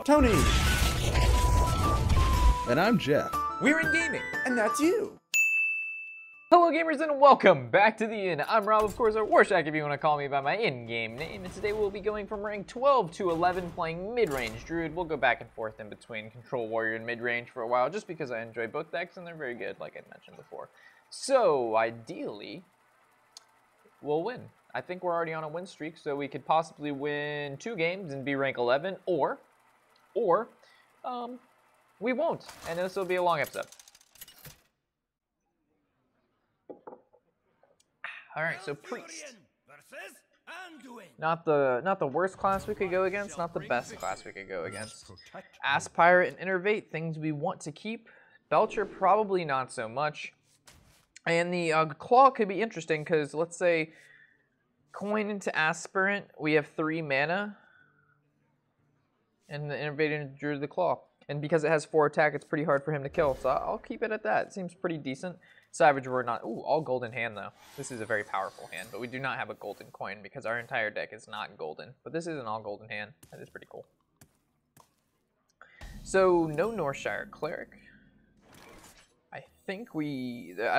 Tony. And I'm Jeff. We're in gaming. And that's you. Hello gamers and welcome back to the Inn. I'm Rob, of course, or Warshak if you want to call me by my in-game name. And today we'll be going from rank 12 to 11 playing mid-range Druid. We'll go back and forth in between Control Warrior and mid-range for a while just because I enjoy both decks and they're very good, like I mentioned before. So, ideally, we'll win. I think we're already on a win streak, so we could possibly win 2 games and be rank 11, or we won't, and this will be a long episode. All right, so Priest. Not the worst class we could go against, not the best class we could go against. Aspire and Innervate, things we want to keep. Belcher, probably not so much. And the Claw could be interesting, because let's say coin into Aspirant, we have 3 mana. And the Innervate into Druid the Claw. And because it has 4 attack, it's pretty hard for him to kill, so I'll keep it at that. It seems pretty decent. Savage Roar not... Ooh, all golden hand, though. This is a very powerful hand, but we do not have a golden coin because our entire deck is not golden. But this is an all golden hand. That is pretty cool. So, no Northshire Cleric. I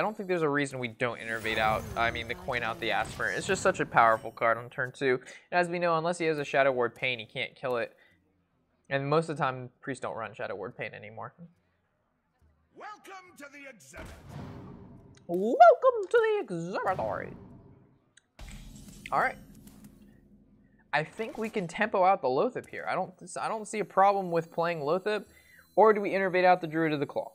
don't think there's a reason we don't Innervate out, the coin out the Aspirant. It's just such a powerful card on turn 2. And as we know, unless he has a Shadow Ward Pain, he can't kill it. And most of the time, priests don't run Shadow Ward Pain anymore. Welcome to the exhibit. Welcome to the observatory. All right. I think we can tempo out the Lothip here. I don't see a problem with playing Lothip, or do we Innervate out the Druid of the Claw?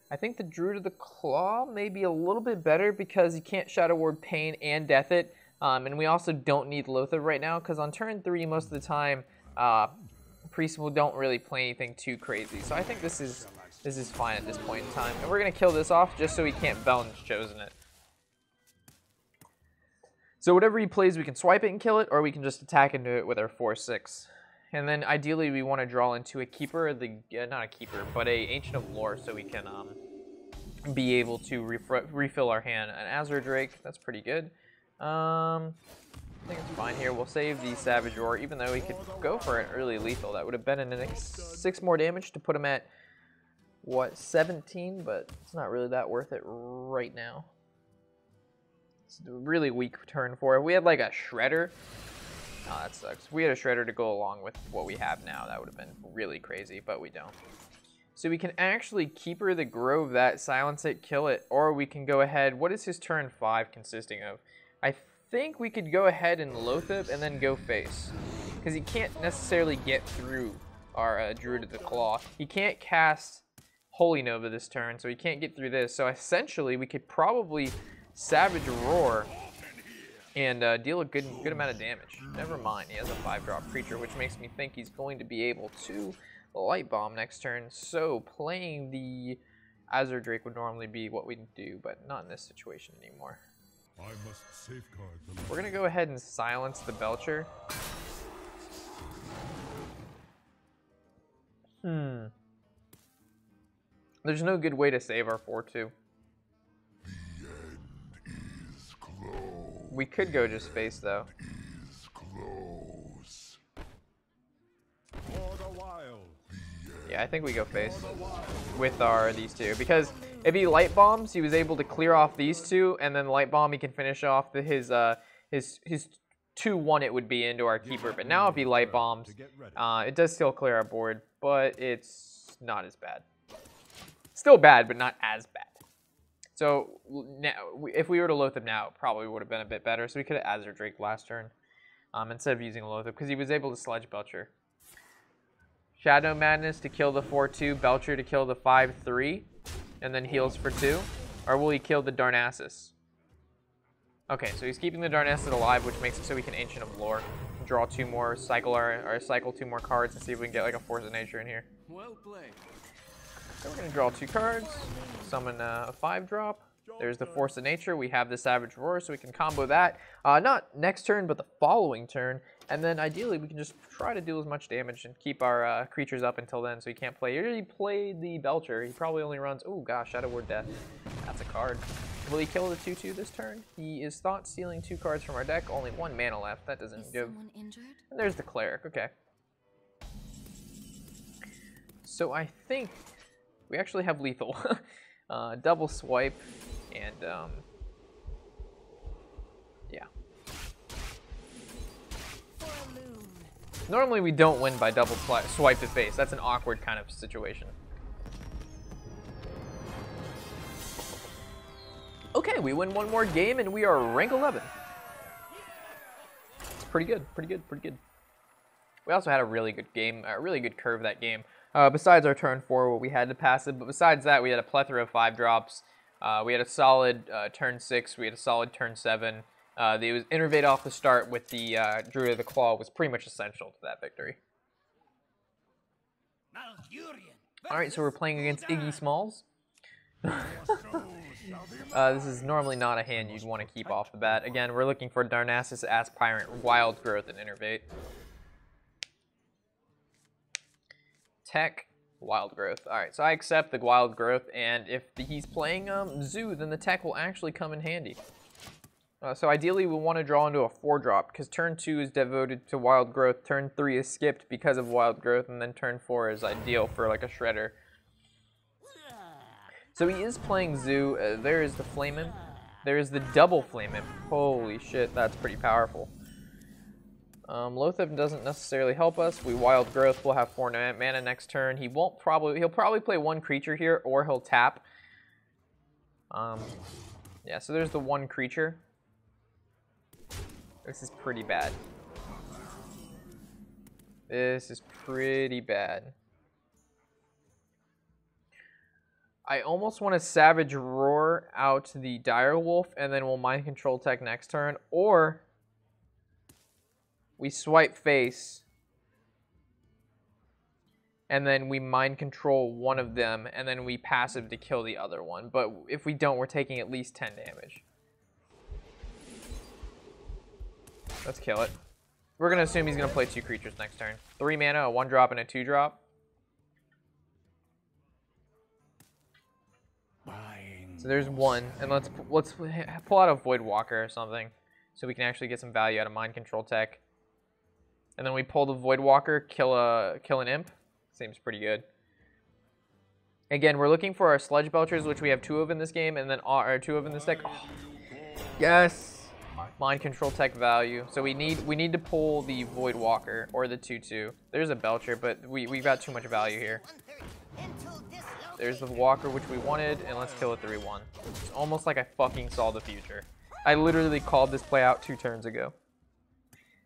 I think the Druid of the Claw may be a little bit better because he can't Shadow Ward Pain and Death it. And we also don't need Lothip right now because on turn 3, most of the time, priests don't really play anything too crazy. So I think this is fine at this point in time. And we're going to kill this off just so he can't Bellen's Chosen it. So whatever he plays, we can swipe it and kill it, or we can just attack into it with our 4/6. And then ideally we want to draw into a Keeper, not a Keeper, but a Ancient of Lore so we can be able to refill our hand. An Azure Drake, that's pretty good. I think it's fine here. We'll save the Savage Roar, even though we could go for an early lethal. That would have been an 6 more damage to put him at, what, 17? But it's not really that worth it right now. It's a really weak turn for it. We had like a Shredder. Oh, that sucks. If we had a Shredder to go along with what we have now, that would have been really crazy, but we don't. So we can actually Keeper the Grove that, silence it, kill it, or we can go ahead. What is his turn 5 consisting of? I think we could go ahead and Lothip and then go face. Because he can't necessarily get through our Druid of the Claw. He can't cast Holy Nova this turn, so he can't get through this. So essentially, we could probably Savage Roar and deal a good amount of damage. Never mind, he has a 5-drop creature, which makes me think he's going to be able to Light Bomb next turn. So playing the Azure Drake would normally be what we'd do, but not in this situation anymore. I must safeguard the We're going to go ahead and silence the Belcher. There's no good way to save our 4/2. The end is close. We could go just face, though. Is close. For the wild. Yeah, I think we go face with these 2. Because if he Light Bombs, he was able to clear off these 2, and then Light Bomb, he can finish off his 2/1 it would be into our Keeper. But now if he Light Bombs, it does still clear our board, but it's not as bad. Still bad, but not as bad. So now, if we were to Lothip now, it probably would have been a bit better. So we could have Azure Drake last turn instead of using Lothip, because he was able to Sledge Belcher. Shadow Madness to kill the 4/2, Belcher to kill the 5/3, and then heals for 2. Or will he kill the Darnassus? Okay, so he's keeping the Darnassus alive, which makes it so we can Ancient of Lore, draw 2 more, cycle 2 more cards, and see if we can get like a Force of Nature in here. Well played. So we're gonna draw 2 cards, summon a 5-drop. There's the Force of Nature. We have the Savage Roar, so we can combo that. Not next turn, but the following turn. And then ideally, we can just try to do as much damage and keep our creatures up until then, so he can't play. He already played the Belcher. He probably only runs, oh gosh, Shadow Word Death. That's a card. Will he kill the 2/2 this turn? He is thought stealing 2 cards from our deck. Only 1 mana left. That doesn't give. And there's the cleric. Okay. So I think we actually have lethal. Double swipe and yeah. Normally we don't win by double swipe to face. That's an awkward kind of situation. Okay, we win 1 more game and we are rank 11. It's pretty good, pretty good, pretty good. We also had a really good game, a really good curve that game. Besides our turn 4, where we had to pass it, but besides that, we had a plethora of 5 drops. We had a solid turn 6, we had a solid turn 7. It was innervate off the start with the Druid of the Claw was pretty much essential to that victory. Alright, so we're playing against Iggy Smalls. This is normally not a hand you'd want to keep off the bat. Again, we're looking for Darnassus, Aspirant, Wild Growth, and Innervate. Tech, Wild Growth. Alright, so I accept the Wild Growth, and if he's playing Zoo, then the Tech will actually come in handy. So ideally, we want to draw into a 4-drop, because turn 2 is devoted to Wild Growth, turn 3 is skipped because of Wild Growth, and then turn 4 is ideal for like a Shredder. So he is playing Zoo. There is the Flame Imp. There is the double Flame Imp. Holy shit, that's pretty powerful. Loatheb doesn't necessarily help us. We Wild Growth. We'll have 4 mana next turn. He'll probably play 1 creature here, or he'll tap. Yeah, so there's the 1 creature. This is pretty bad. This is pretty bad. I almost want to Savage Roar out the Direwolf, and then we'll Mind Control Tech next turn, or we swipe face, and then we Mind Control one of them, and then we passive to kill the other one. But if we don't, we're taking at least 10 damage. Let's kill it. We're going to assume he's going to play 2 creatures next turn. 3 mana, a 1-drop, and a 2-drop. So there's 1, and let's pull out a Voidwalker or something, so we can actually get some value out of Mind Control Tech. And then we pull the Voidwalker, kill an Imp. Seems pretty good. Again, we're looking for our Sludge Belchers, which we have 2 of in this game, and then 2 of in this deck. Oh, yes, Mind Control Tech value. So we need to pull the Voidwalker or the 2/2. There's a Belcher, but we've got too much value here. There's the Walker, which we wanted, and let's kill a 3/1. It's almost like I fucking saw the future. I literally called this play out 2 turns ago.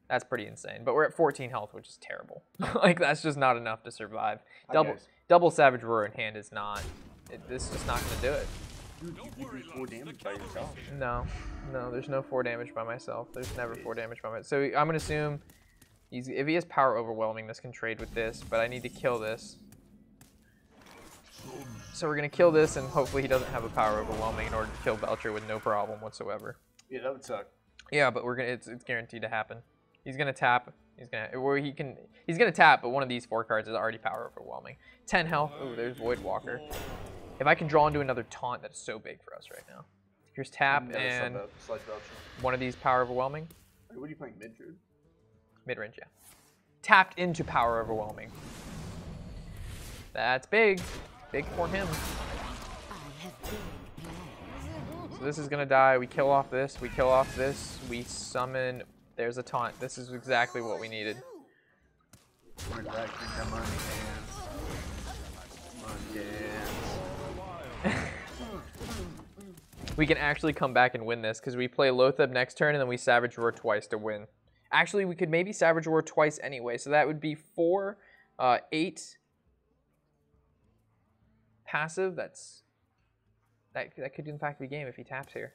That's pretty insane. But we're at 14 health, which is terrible. Like, that's just not enough to survive. Double Savage Roar in hand is not. This is just not going to do it. Dude, you do 4 damage by yourself. No, there's no 4 damage by myself. There's never 4 damage by myself. So I'm going to assume if he has Power Overwhelming, this can trade with this, but I need to kill this. So we're going to kill this, and hopefully he doesn't have a Power Overwhelming in order to kill Belcher with no problem whatsoever. Yeah, that would suck. Yeah, but it's guaranteed to happen. He's going to tap. He's going to tap, but one of these 4 cards is already Power Overwhelming. 10 health. Ooh, there's Voidwalker. If I can draw into another taunt, that is so big for us right now. Here's tap and one of these Power Overwhelming. Wait, what are you playing, mid-range? Mid-range, yeah. Tapped into Power Overwhelming. That's big. Big for him. So this is going to die. We kill off this. We kill off this. We summon. There's a taunt. This is exactly what we needed. We can actually come back and win this because we play Loatheb next turn and then we Savage Roar twice to win. Actually, we could maybe Savage Roar twice anyway. So that would be 4, 8 passive. That could in fact be game if he taps here.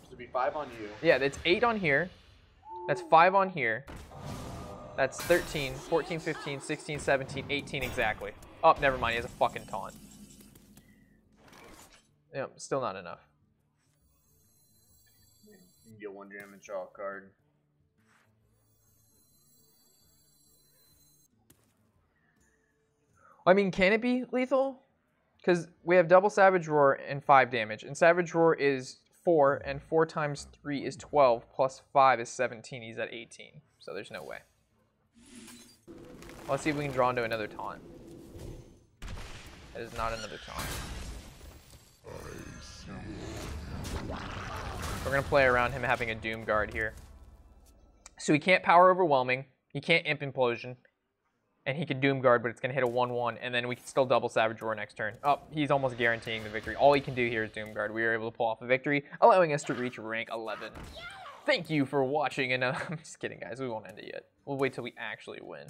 So it'd be 5 on you. Yeah, that's 8 on here. That's 5 on here. That's 13, 14, 15, 16, 17, 18 exactly. Oh, never mind. He has a fucking taunt. Yep, still not enough. You can get 1 jam and draw a card. I mean, can it be lethal? Because we have double Savage Roar and 5 damage. And Savage Roar is 4, and 4 times 3 is 12, plus 5 is 17. He's at 18, so there's no way. Let's see if we can draw into another taunt. That is not another taunt. We're going to play around him having a Doom Guard here. So he can't Power Overwhelming, he can't Imp Implosion, and he can Doom Guard, but it's going to hit a 1-1, and then we can still double Savage Roar next turn. Oh, he's almost guaranteeing the victory. All he can do here is Doom Guard. We are able to pull off a victory, allowing us to reach rank 11. Thank you for watching, and I'm just kidding, guys. We won't end it yet. We'll wait till we actually win.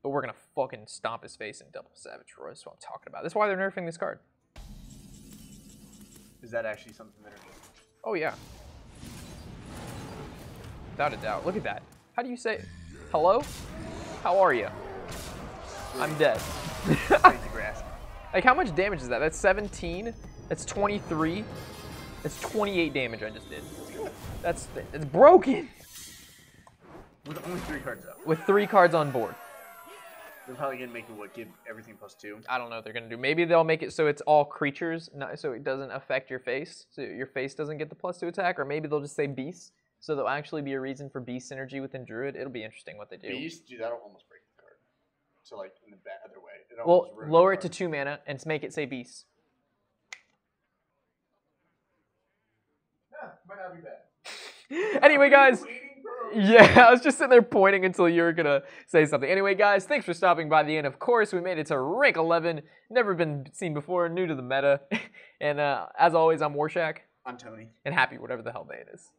But we're going to fucking stomp his face in double Savage Roar. That's what I'm talking about. That's why they're nerfing this card. Is that actually something that? Oh, yeah. Without a doubt. Look at that. How do you say, hello? How are you? I'm dead. Like, how much damage is that? That's 17. That's 23. That's 28 damage I just did. That's broken. With only 3 cards up. With 3 cards on board. They're probably gonna make it what, give everything +2. I don't know what they're gonna do. Maybe they'll make it so it's all creatures, so it doesn't affect your face. So your face doesn't get the +2 attack, or maybe they'll just say beasts. So there'll actually be a reason for beast synergy within Druid. It'll be interesting what they do. Beast, dude, that'll almost break the card. So like in the other way. Well, lower it to 2 mana and make it say beast. Yeah, might not be bad. Anyway, guys. Yeah, I was just sitting there pointing until you were going to say something. Anyway, guys, thanks for stopping by the end. Of course, we made it to rank 11. Never been seen before, new to the meta. And as always, I'm Warshak. I'm Tony. And happy whatever the hell day it is.